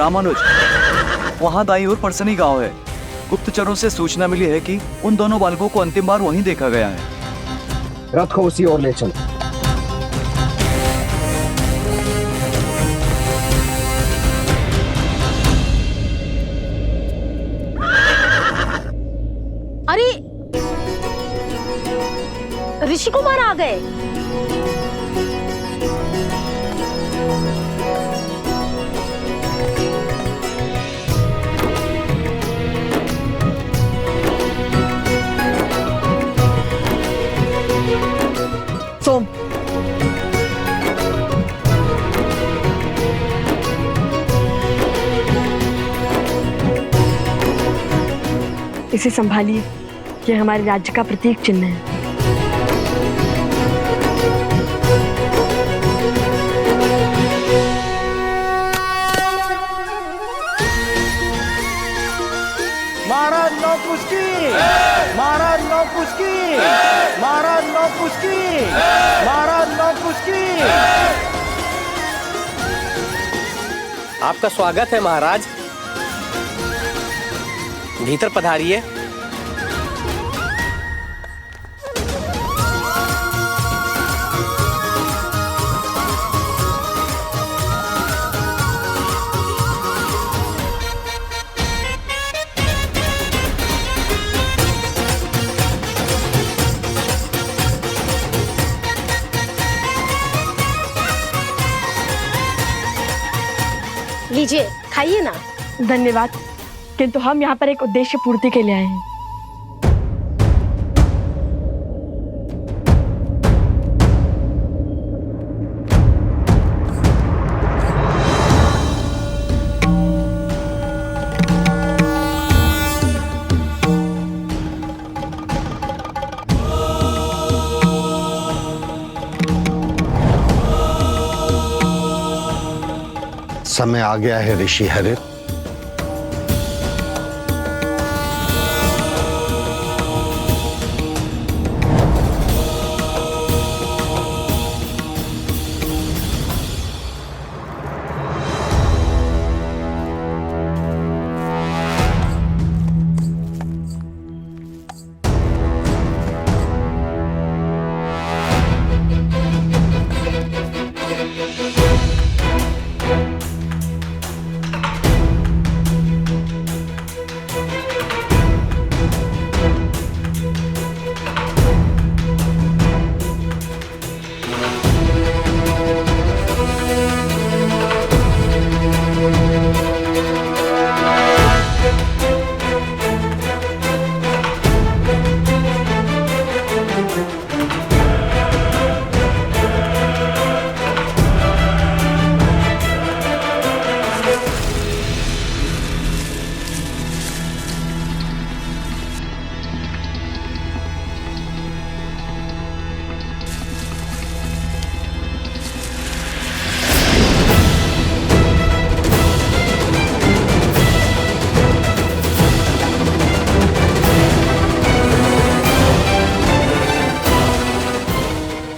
[SPEAKER 20] रामानुज, वहाँ दाई ओर परसनी गांव है। गुप्तचरों से सूचना मिली है कि उन दोनों बालकों को अंतिम बार वहीं देखा गया है।
[SPEAKER 15] रथ को उसी ओर ले चलो।
[SPEAKER 21] अरे ऋषि कुमार आ गए।
[SPEAKER 9] सोम, इसे संभालिए, ये हमारे राज्य का प्रतीक चिन्ह है।
[SPEAKER 2] महाराज नौपुष्की, महाराज नौपुष्की, महाराज नौपुष्की, महाराज नौपुष्की।
[SPEAKER 15] आपका स्वागत है महाराज, भीतर पधारिए।
[SPEAKER 21] लीजिए, खाइए ना।
[SPEAKER 9] धन्यवाद, किंतु हम यहाँ पर एक उद्देश्य पूर्ति के लिए आए हैं।
[SPEAKER 22] समय आ गया है ऋषि हरित।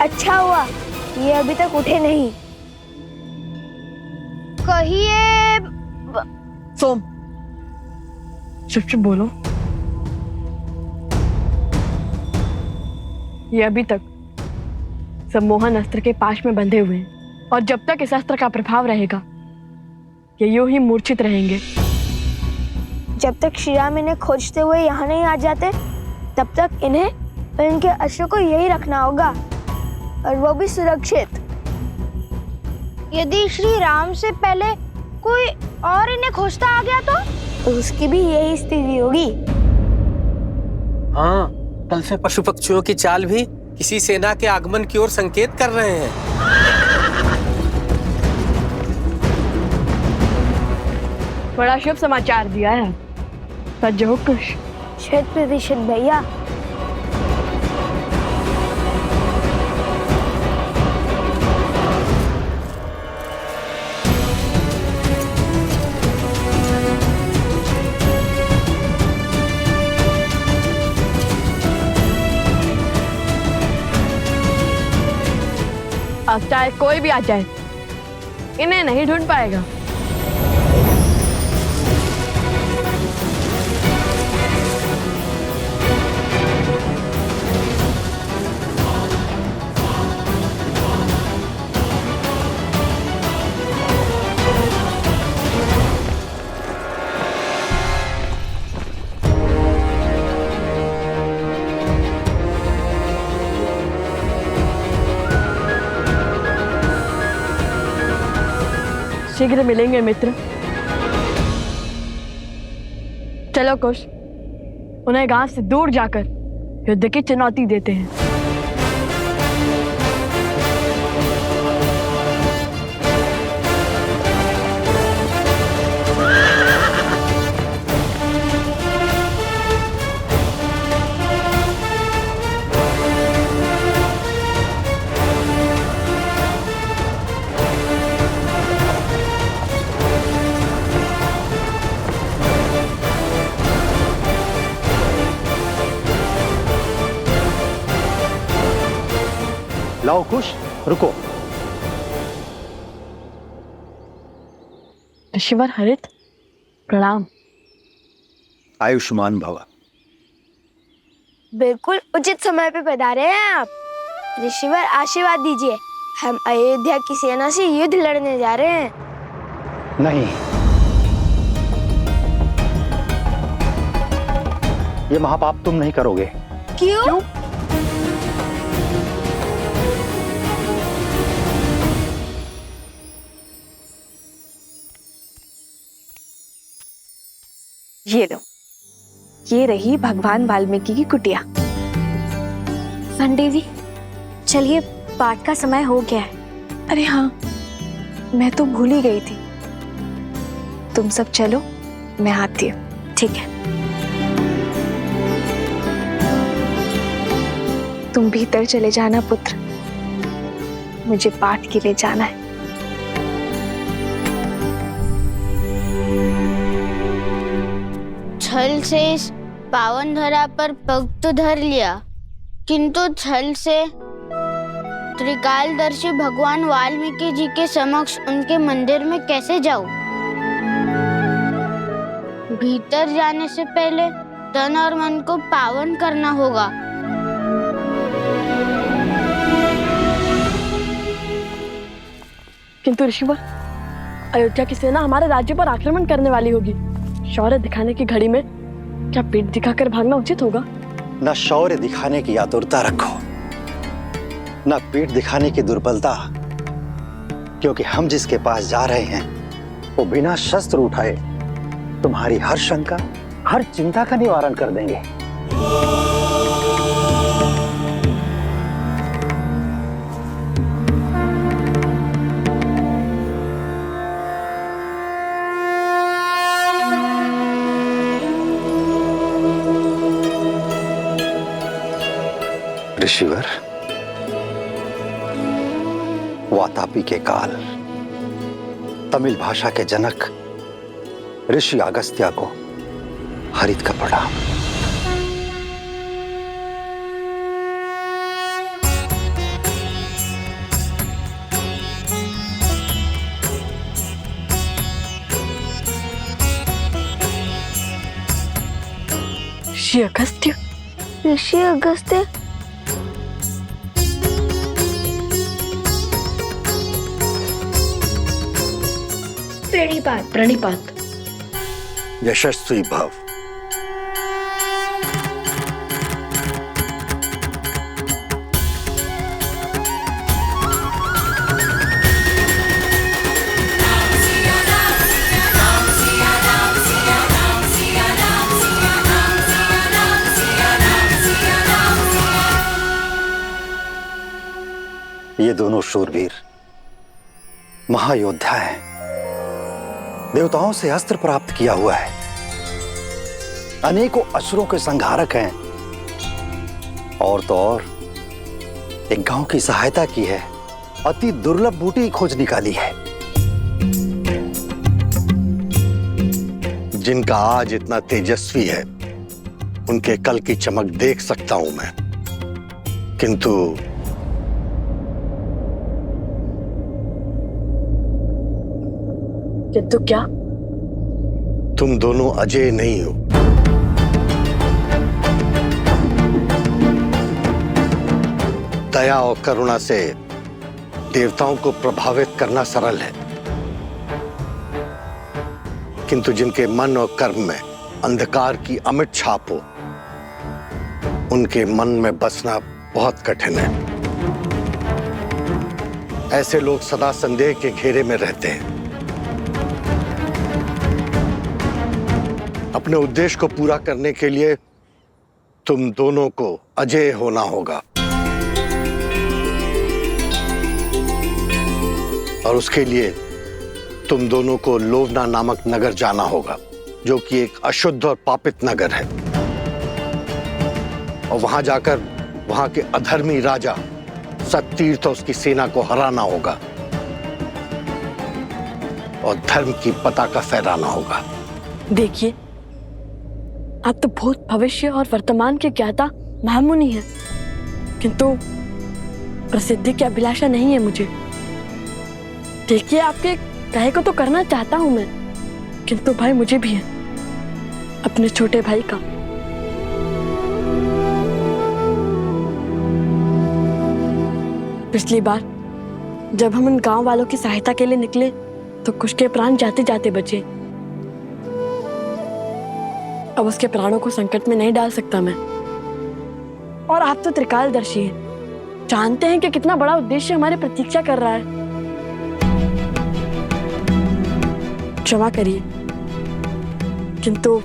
[SPEAKER 8] अच्छा हुआ ये अभी तक उठे नहीं। कहिए।
[SPEAKER 9] सोम, चुप चुप बोलो। ये अभी तक सम्मोहन अस्त्र के पाश में बंधे हुए हैं और जब तक इस अस्त्र का प्रभाव रहेगा ये यूं ही मूर्छित रहेंगे।
[SPEAKER 8] जब तक श्री राम इन्हें खोजते हुए यहाँ नहीं आ जाते तब तक इन्हें और इनके अस्त्र को यही रखना होगा, और वो भी सुरक्षित। यदि श्री राम से पहले कोई और इन्हें खोजता आ गया तो उसकी भी यही स्थिति होगी।
[SPEAKER 15] हाँ, कल से पशु पक्षियों की चाल भी किसी सेना के आगमन की ओर संकेत कर रहे हैं।
[SPEAKER 9] बड़ा शुभ समाचार दिया है। सच हो कुछ?
[SPEAKER 8] 100% भैया।
[SPEAKER 9] अब चाहे कोई भी आ जाए इन्हें नहीं ढूंढ पाएगा। शीघ्र मिलेंगे मित्र। चलो कुश, उन्हें गांव से दूर जाकर युद्ध की चुनौती देते हैं।
[SPEAKER 7] लाओ कुश, रुको।
[SPEAKER 9] ऋषिवर हरित, प्रणाम।
[SPEAKER 7] आयुष्मान भव।
[SPEAKER 8] बिल्कुल उचित समय पे पधारे हैं आप। ऋषिवर आशीर्वाद दीजिए, हम अयोध्या की सेना से युद्ध लड़ने जा रहे हैं।
[SPEAKER 7] नहीं, ये महापाप तुम नहीं करोगे।
[SPEAKER 8] क्यों?
[SPEAKER 13] ये लो, ये रही भगवान वाल्मीकि की कुटिया।
[SPEAKER 18] देवी, चलिए पाठ का समय हो गया है।
[SPEAKER 13] अरे हाँ, मैं तो भूल ही गई थी। तुम सब चलो, मैं आती हूँ।
[SPEAKER 18] ठीक है।
[SPEAKER 13] तुम भीतर चले जाना पुत्र, मुझे पाठ के लिए जाना है।
[SPEAKER 8] छल से इस पावन धरा पर पग तो धर लिया, किंतु छल से त्रिकालदर्शी भगवान वाल्मीकि जी के समक्ष उनके मंदिर में कैसे जाऊं? भीतर जाने से पहले तन और मन को पावन करना होगा।
[SPEAKER 9] किंतु ऋषिवर, अयोध्या की सेना हमारे राज्य पर आक्रमण करने वाली होगी। शौर्य दिखाने की घड़ी में क्या पीठ दिखाकर भागना उचित होगा?
[SPEAKER 7] न शौर्य दिखाने की आतुरता रखो, न पीठ दिखाने की दुर्बलता, क्योंकि हम जिसके पास जा रहे हैं वो बिना शस्त्र उठाए तुम्हारी हर शंका, हर चिंता का निवारण कर देंगे। ऋषिवर, वातापी के काल तमिल भाषा के जनक ऋषि अगस्त्य को हरित का प्रणाम।
[SPEAKER 9] ऋषि अगस्त्य?
[SPEAKER 8] ऋषि अगस्त्य?
[SPEAKER 9] प्रणिपात प्रणिपात।
[SPEAKER 7] यशस्वी भव। ये दोनों शूरवीर महायोद्धा हैं, देवताओं से अस्त्र प्राप्त किया हुआ है, अनेकों असुरों के संहारक हैं, और तो और एक गांव की सहायता की है, अति दुर्लभ बूटी खोज निकाली है। जिनका आज इतना तेजस्वी है, उनके कल की चमक देख सकता हूं मैं, किंतु
[SPEAKER 9] क्या?
[SPEAKER 7] तुम दोनों अजय नहीं हो। दया और करुणा से देवताओं को प्रभावित करना सरल है, किंतु जिनके मन और कर्म में अंधकार की अमिट छाप हो, उनके मन में बसना बहुत कठिन है। ऐसे लोग सदा संदेह के घेरे में रहते हैं,
[SPEAKER 22] अपने उद्देश्य को पूरा करने के लिए तुम दोनों को अजेय होना होगा, और उसके लिए तुम दोनों को लोवना नामक नगर जाना होगा, जो कि एक अशुद्ध और पापित नगर है। और वहां जाकर वहां के अधर्मी राजा सत्तीर्थ और उसकी सेना को हराना होगा और धर्म की पताका फहराना होगा।
[SPEAKER 9] देखिए, आप तो भूत, भविष्य और वर्तमान के ज्ञाता महामुनि हैं, किंतु प्रसिद्धि की अभिलाषा नहीं है मुझे। देखिए, आपके कहे को तो करना चाहता हूं मैं, किंतु भाई मुझे भी है अपने छोटे भाई का। पिछली बार जब हम उन गांव वालों की सहायता के लिए निकले तो कुछ के प्राण जाते जाते बचे। अब उसके प्राणों को संकट में नहीं डाल सकता मैं। और आप तो त्रिकालदर्शी हैं, जानते हैं कि कितना बड़ा उद्देश्य हमारी प्रतीक्षा कर रहा है। क्षमा करिए, किंतु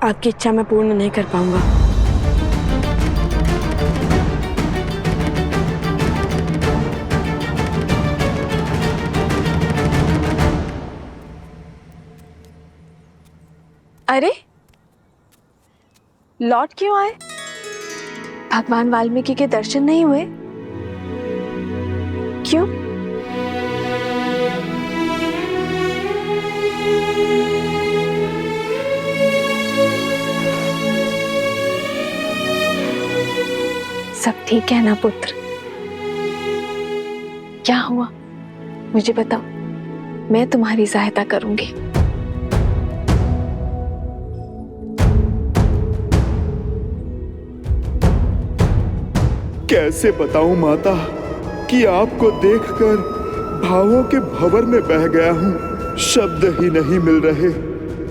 [SPEAKER 9] आपकी इच्छा मैं पूर्ण नहीं कर पाऊंगा।
[SPEAKER 13] अरे, लौट क्यों आए? भगवान वाल्मीकि के दर्शन नहीं हुए? क्यों? सब ठीक है ना पुत्र? क्या हुआ मुझे बताओ, मैं तुम्हारी सहायता करूंगी।
[SPEAKER 10] कैसे बताऊं माता कि आपको देखकर भावों के भंवर में बह गया हूं। शब्द ही नहीं मिल रहे।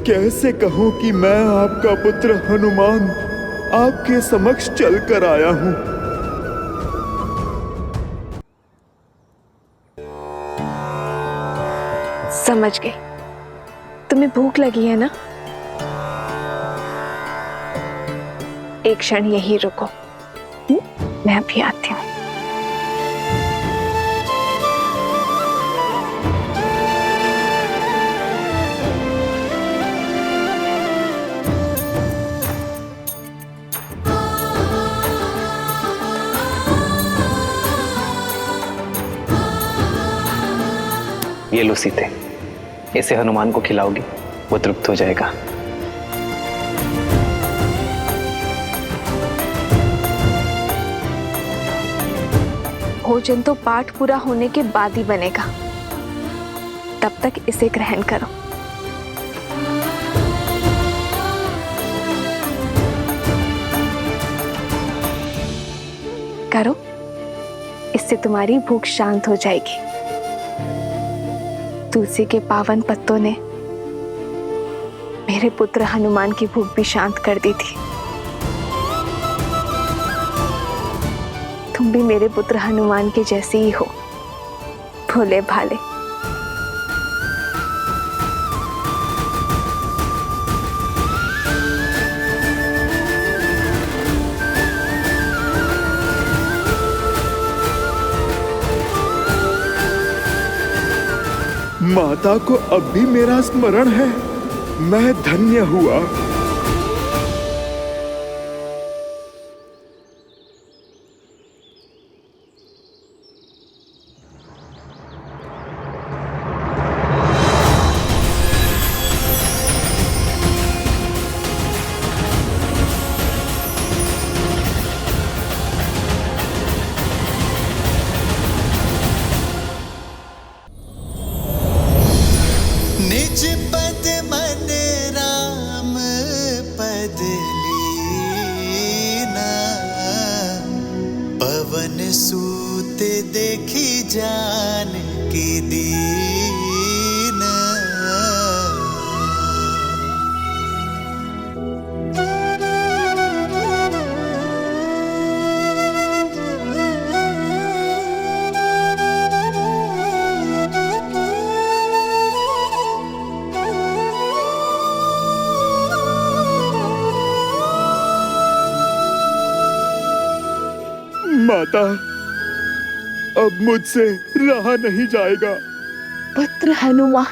[SPEAKER 10] कैसे कहूं कि मैं आपका पुत्र हनुमान आपके समक्ष चलकर आया हूं।
[SPEAKER 13] समझ गई, तुम्हें भूख लगी है ना? एक क्षण यही रुको, मैं अभी आती हूँ।
[SPEAKER 3] ये लो सीते, इसे हनुमान को खिलाओगी, वो तृप्त हो जाएगा।
[SPEAKER 13] भोजन तो पाठ पूरा होने के बाद ही बनेगा, तब तक इसे ग्रहण करो। करो, इससे तुम्हारी भूख शांत हो जाएगी। तुलसी के पावन पत्तों ने मेरे पुत्र हनुमान की भूख भी शांत कर दी थी। तुम भी मेरे पुत्र हनुमान के जैसे ही हो, भोले भाले।
[SPEAKER 10] माता को अब भी मेरा स्मरण है। मैं धन्य हुआ।
[SPEAKER 5] निज पद मन राम पद लीना, पवन सूत देखी जान की दीना।
[SPEAKER 10] पिता, अब मुझसे रहा नहीं जाएगा।
[SPEAKER 13] पुत्र हनुमान,